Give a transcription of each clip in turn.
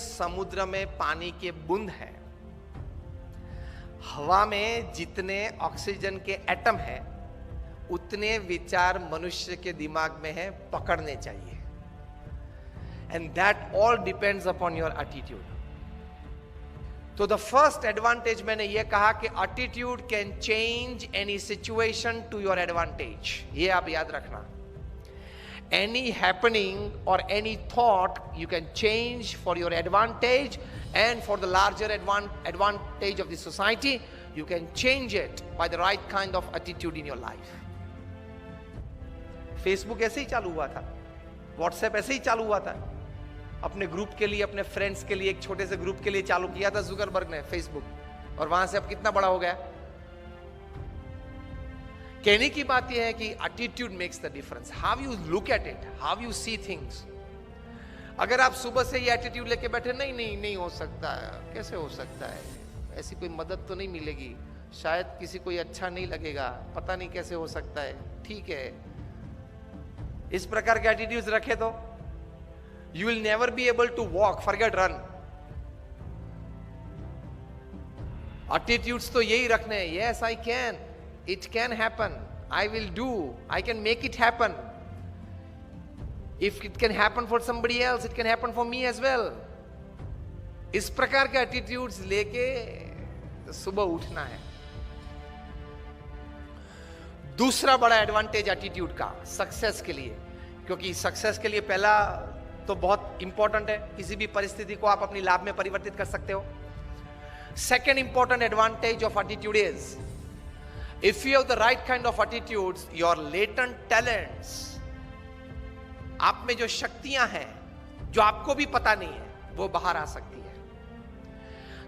समुद्र में पानी के बूंद हैं, हवा में जितने ऑक्सीजन के एटम हैं, उतने विचार मनुष्य के दिमाग में हैं, पकड़ने चाहिए। And that all depends upon your attitude. तो द फर्स्ट एडवांटेज मैंने यह कहा कि attitude can change any situation to your advantage. ये आप याद रखना। Any happening or any thought you can change for your advantage and for the larger advantage of the society. You can change it by the right kind of attitude in your life. Facebook ऐसे ही चालू हुआ था, WhatsApp ऐसे ही चालू हुआ था। अपने group के लिए, अपने फ्रेंड्स के लिए, एक छोटे से ग्रुप के लिए चालू किया था जुकरबर्ग ने Facebook, और वहां से अब कितना बड़ा हो गया। कहने की बात यह है कि attitude makes the difference. How you look at it, how you see things. अगर आप सुबह से ये एटीट्यूड लेके बैठे, नहीं नहीं नहीं हो सकता है, कैसे हो सकता है, ऐसी कोई मदद तो नहीं मिलेगी, शायद किसी को अच्छा नहीं लगेगा, पता नहीं कैसे हो सकता है, ठीक है, इस प्रकार के एटीट्यूड्स रखे तो you will never be able to walk, forget run. Attitudes तो यही रखने हैं, yes I can, it can happen, I will do, I can make it happen. If it can happen for somebody else, it can happen for me as well. इस प्रकार के attitudes लेके सुबह उठना है। दूसरा बड़ा एडवांटेज एटीट्यूड का सक्सेस के लिए, क्योंकि सक्सेस के लिए पहला तो बहुत इंपॉर्टेंट है, किसी भी परिस्थिति को आप अपनी लाभ में परिवर्तित कर सकते हो। Second important advantage of attitude is, if you have the right kind of attitudes, your latent talents, आप में जो शक्तियां हैं जो आपको भी पता नहीं है, वो बाहर आ सकती है।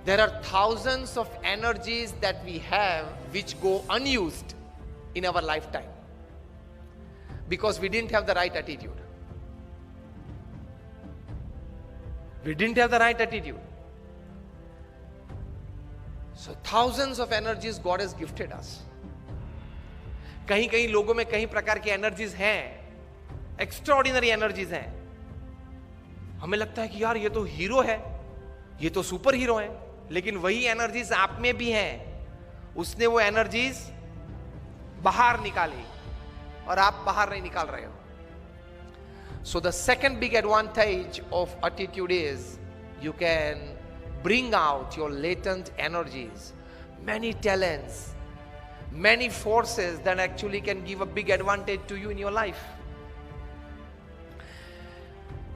There are thousands of energies that we have which go unused in our lifetime because we didn't have the right attitude. We didn't have the right attitude. So thousands of energies God has gifted us. कहीं कहीं लोगों में कहीं प्रकार की energies हैं, extraordinary energies हैं। हमें लगता है कि यार ये तो हीरो है, ये तो सुपर हीरो है, लेकिन वही एनर्जीज आप में भी हैं। उसने वो एनर्जीज बाहर निकाली और आप बाहर नहीं निकाल रहे हो। So the second big advantage of attitude is you can bring out your latent energies, many talents, many forces that actually can give a big advantage to you in your life.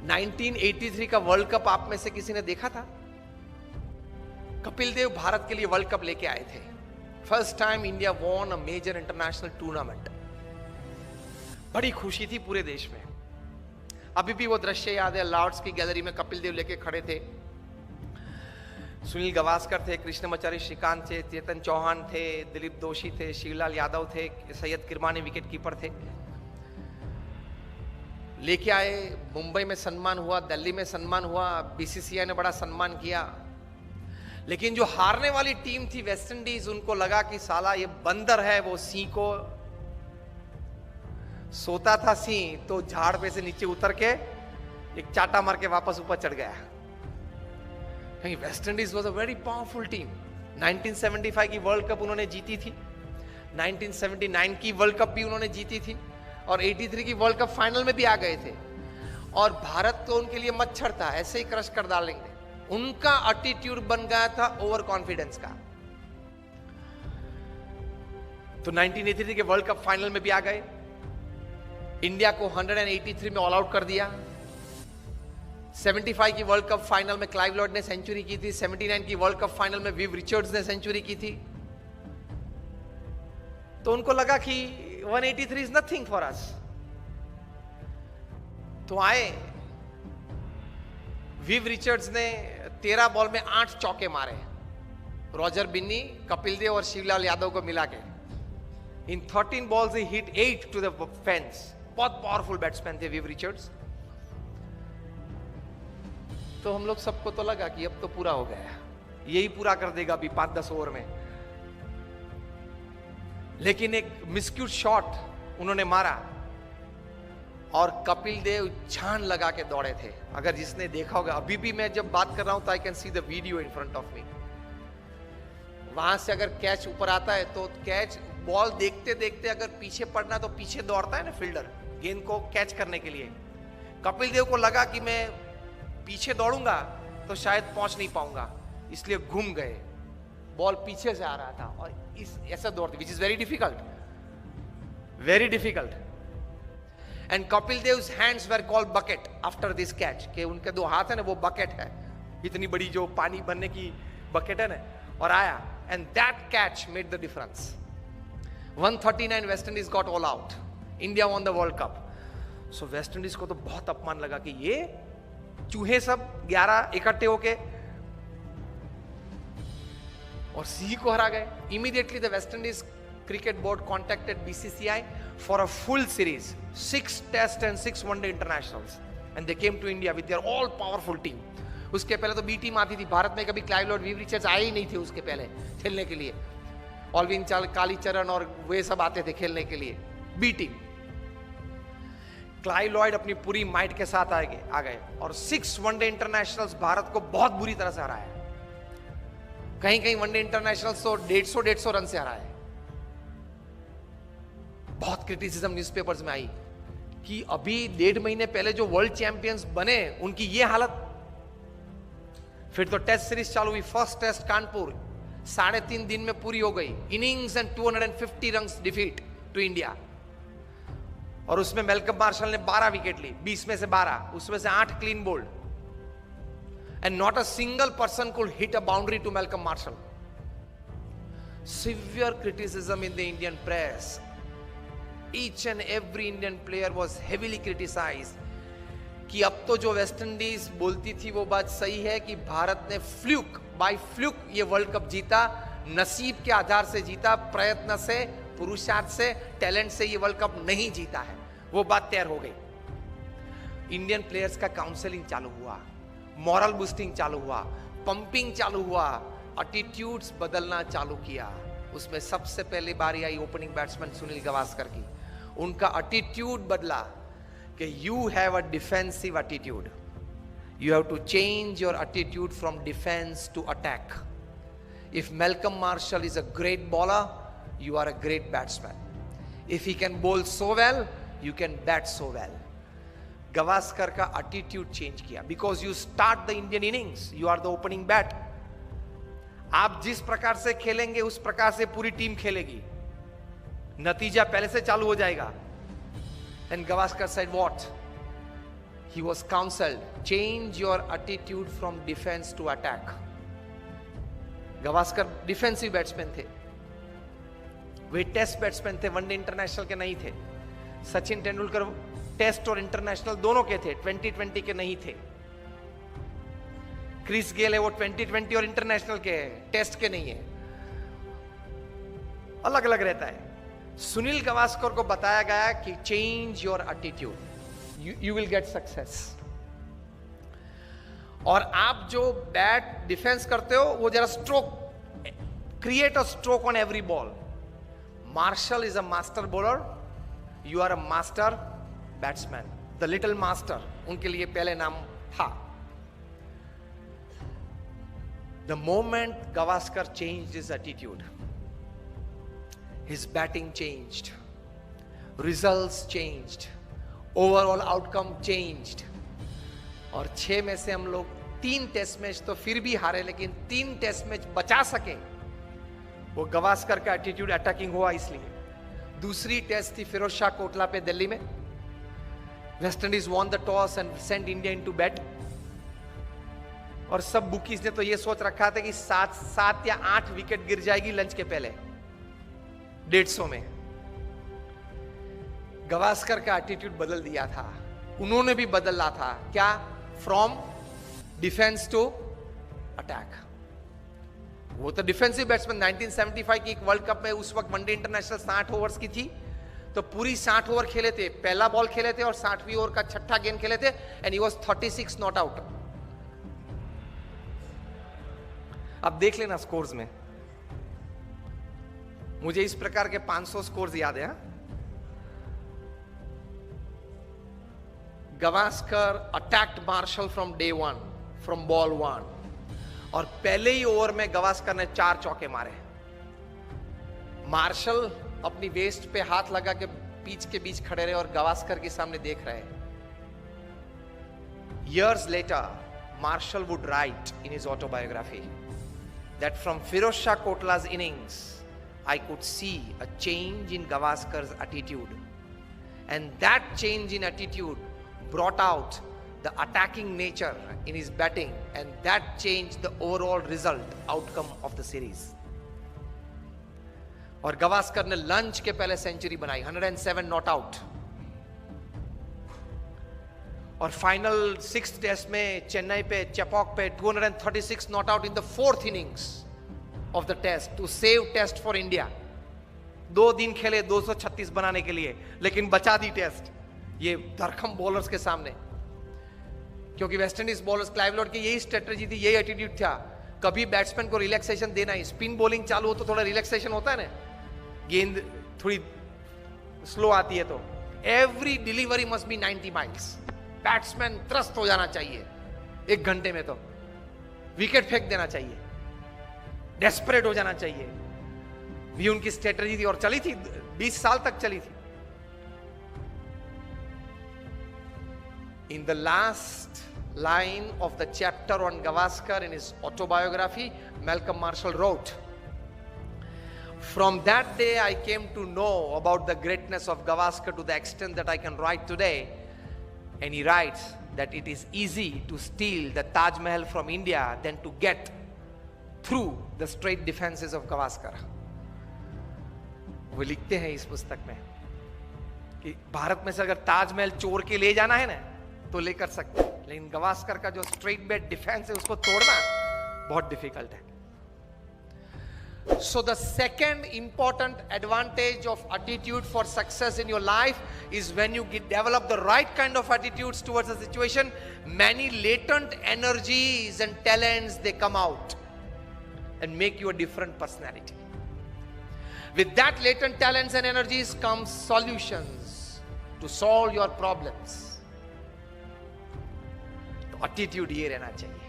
1983 का world cup आप में से किसी ने देखा था? कपिल देव भारत के लिए वर्ल्ड कप लेके आए थे। First time India won a major international tournament. बड़ी खुशी थी पूरे देश में। अभी भी वो दृश्य याद है, लॉर्ड्स की गैलरी में कपिल देव लेके खड़े थे, सुनील गावस्कर थे, कृष्णमाचारी श्रीकांत थे, चेतन चौहान थे, दिलीप दोषी थे, शिवलाल यादव थे, सैयद किरमानी विकेट कीपर थे। लेके आए, मुंबई में सम्मान हुआ, दिल्ली में सम्मान हुआ, बीसीसीआई ने बड़ा सम्मान किया। लेकिन जो हारने वाली टीम थी वेस्ट इंडीज, उनको लगा कि साला ये बंदर है, वो सिंह को सोता था सिंह, तो झाड़ पे से नीचे उतर के एक चाटा मार के वापस ऊपर चढ़ गया। West Indies was a very powerful team. 1975 की वर्ल्ड कप उन्होंने जीती थी, 1979 की वर्ल्ड कप भी उन्होंने जीती थी, और 83 की वर्ल्ड कप फाइनल में भी आ गए थे। और भारत तो उनके लिए मच्छर था, ऐसे ही क्रश कर डालेंगे। उनका एटीट्यूड बन गया था ओवर कॉन्फिडेंस का। तो 1983 के वर्ल्ड कप फाइनल में भी आ गए, इंडिया को 183 में ऑल आउट कर दिया। 75 की वर्ल्ड कप फाइनल में क्लाइव लॉर्ड ने सेंचुरी की थी, 79 की वर्ल्ड कप फाइनल में विव रिचर्ड्स ने सेंचुरी की थी। तो उनको लगा कि 183 इज नथिंग फॉर अस। तो आए, विव रिचर्ड्स ने 13 बॉल में 8 चौके मारे, रॉजर बिन्नी, कपिल देव और शिवलाल यादव को मिला के। इन 13 बॉल्स ही हिट 8 टू द फेंस। बहुत पावरफुल बैट्समैन थे विव रिचर्ड्स। तो हम लोग सबको तो लगा कि अब तो पूरा हो गया, यही पूरा कर देगा अभी 5-10 ओवर में। लेकिन एक मिस्क्यूट शॉट उन्होंने मारा और कपिल देव जान लगा के दौड़े थे। अगर जिसने देखा होगा, अभी भी मैं जब बात कर रहा हूं तो I can see the video in front of me. वहां से अगर कैच ऊपर आता है तो कैच, बॉल देखते देखते अगर पीछे पड़ना तो पीछे दौड़ता है ना फील्डर गेंद को कैच करने के लिए। कपिल देव को लगा कि मैं पीछे दौड़ूंगा तो शायद पहुंच नहीं पाऊंगा, इसलिए घूम गए। बॉल पीछे से आ रहा था और इस ऐसा दौड़ते, which is very difficult, very difficult. And Kapil Dev's hands were called bucket after this catch, कि उनके दो हाथ है ना वो बकेट है, इतनी बड़ी जो पानी भरने की बकेट है ना, और आया। And that catch made the difference. 139 West Indies got all out, India won the world cup. So West Indies को तो बहुत अपमान लगा कि ये चूहे सब 11 इकट्ठे होके और सी को हरा गए। Immediately the West Indies cricket board contacted BCCI for a full series, 6 test and 6 one-day internationals, and they came to India with their all-powerful team. उसके पहले तो B टीम आती थी भारत में, कभी क्लाइव लॉर्ड, विव रिचर्ड्स आए ही नहीं थे उसके पहले खेलने के लिए। ऑलविन चाल, कालीचरण और वे सब आते थे खेलने के लिए। B टीम, क्लाइव लॉर्ड अपनी पूरी माइट के साथ आ गए और 6 वनडे इंटरनेशनल्स भारत को बहुत बुरी तरह से हराया। कहीं कहीं वनडे इंटरनेशनल्स तो 150 रन से हराए। बहुत क्रिटिसिज्म न्यूज़पेपर्स में आई कि अभी 1.5 महीने पहले जो वर्ल्ड चैंपियंस बने उनकी ये हालत। फिर तो टेस्ट सीरीज चालू हुई। फर्स्ट टेस्ट कानपुर 3.5 दिन में पूरी हो गई। Innings and 250 runs defeat to India, और उसमें मेलकम मार्शल ने 12 विकेट ली, 20 में से 12, उसमें से 8 clean bowled, and not a single person could hit a boundary to Malcolm Marshall. Severe criticism in the Indian press. Each and every Indian player was heavily criticized कि अब तो जो West Indies बोलती थी वो बात सही है कि भारत ने बाय फ्लूक ये वर्ल्ड कप जीता, नसीब के आधार से जीता, प्रयत्न से, पुरुषार्थ से, टैलेंट से ये वर्ल्ड कप नहीं जीता है। वो बात तैयार हो गई। इंडियन प्लेयर्स का काउंसलिंग चालू हुआ, मॉरल बूस्टिंग चालू हुआ, पंपिंग चालू हुआ, एटीट्यूड्स बदलना चालू किया। उसमें सबसे पहली बारी आई ओपनिंग बैट्समैन सुनील गावस्कर की। उनका एटीट्यूड बदला कि you have a defensive attitude, you have to change your attitude from defence to attack. If Malcolm Marshall is a great bowler, you are a great batsman. If he can bowl so well, you can bat so well. Gavaskar का attitude change किया, because you start the Indian innings, you are the opening bat. आप जिस प्रकार से खेलेंगे उस प्रकार से पूरी टीम खेलेगी, नतीजा पहले से चालू हो जाएगा। And Gavaskar said what? He was counseled, change your attitude from defense to attack. Gavaskar defensive batsman थे, वे टेस्ट बैट्समैन थे, वनडे इंटरनेशनल के नहीं थे। सचिन तेंदुलकर टेस्ट और इंटरनेशनल दोनों के थे, 2020 के नहीं थे। क्रिस गेल है वो 2020 और इंटरनेशनल के है, टेस्ट के नहीं है, अलग अलग रहता है। सुनील गावस्कर को बताया गया कि change your attitude, you will get success. और आप जो बैट डिफेंस करते हो वो जरा stroke, create a stroke on every ball. Marshall is a master bowler, you are a master batsman, the little master उनके लिए पहले नाम था। The moment Gavaskar changed his attitude, his batting changed, results changed, overall outcome changed. और 6 में से हम लोग 3 टेस्ट मैच तो फिर भी हारे, लेकिन 3 टेस्ट मैच बचा सके, वो गावस्कर का एटीट्यूड अटैकिंग हुआ। इसलिए दूसरी टेस्ट थी फिरोज शाह कोटला पे दिल्ली में। West Indies won the toss and sent India into bat. और सब बुकीज ने तो ये सोच रखा था कि 7 या 8 विकेट गिर जाएगी लंच के पहले 150 में। गावस्कर का एटीट्यूड बदल दिया था, उन्होंने भी बदला था। क्या? From defence to attack. वो तो डिफेंसिव बैट्समैन 1975 की एक वर्ल्ड कप में, उस वक्त वनडे इंटरनेशनल 60 ओवर्स की थी, तो पूरी 60 ओवर खेले थे, पहला बॉल खेले थे और 60वीं ओवर का छठा गेंद खेले थे, and he was 36 not out. अब देख लेना स्कोर्स में, मुझे इस प्रकार के 500 स्कोर्स याद है। Gavaskar attacked Marshall from day one, from ball one. और पहले ही ओवर में गवास्कर ने 4 चौके मारे. मार्शल अपनी वेस्ट पे हाथ लगा के पिच के बीच खड़े रहे और गवास्कर के सामने देख रहे. Years later, Marshall would write in his autobiography that from Firoz Shah Kotla's innings, I could see a change in Gavaskar's attitude, and that change in attitude brought out the attacking nature in his batting, and that changed the overall result outcome of the series. और गवास्कर ने lunch के पहले century बनाई, 107 not out. और final 6th test में चेन्नई पे चेपॉक पे 236 not out in the 4th innings of the test to save test for India. 2 दिन खेले 236 बनाने के लिए, लेकिन बचा दी टेस्ट ये धरखम बॉलर्स के सामने. क्योंकि West Indies bowlers, Clive Lord की यही स्ट्रेटजी थी, यही एटीट्यूड था. कभी बैट्समैन को रिलैक्सेशन देना ही. स्पिन बॉलिंग चालू हो तो थोड़ा रिलैक्सेशन होता है ना, गेंद थोड़ी स्लो आती है तो. Every delivery must be 90 miles. Batsman त्रस्त हो जाना चाहिए 1 घंटे में, तो विकेट फेंक देना चाहिए, डेस्परेट हो जाना चाहिए. भी उनकी स्ट्रेटजी थी और चली थी, 20 साल तक चली थी. In the last line of the chapter on Gavaskar in his autobiography, Malcolm Marshall wrote, "From that day I came to know about the greatness of Gavaskar to the extent that I can write today." And he writes that it is easy to steal the Taj Mahal from India than to get through the straight defenses of Gavaskar. वो लिखते हैं इस पुस्तक में कि भारत में से अगर ताजमहल चोर के ले जाना है ना तो लेकर सकते हैं, लेकिन गवास्कर का जो स्ट्रेट बेट डिफेंस है उसको तोड़ना बहुत डिफिकल्ट है. So the second important advantage of attitude for success in your life is when you develop the right kind of attitudes towards a situation, many latent energies and talents, they come out and make you a different personality. With that latent talents and energies comes solutions to solve your problems. तो attitude ये रहना चाहिए.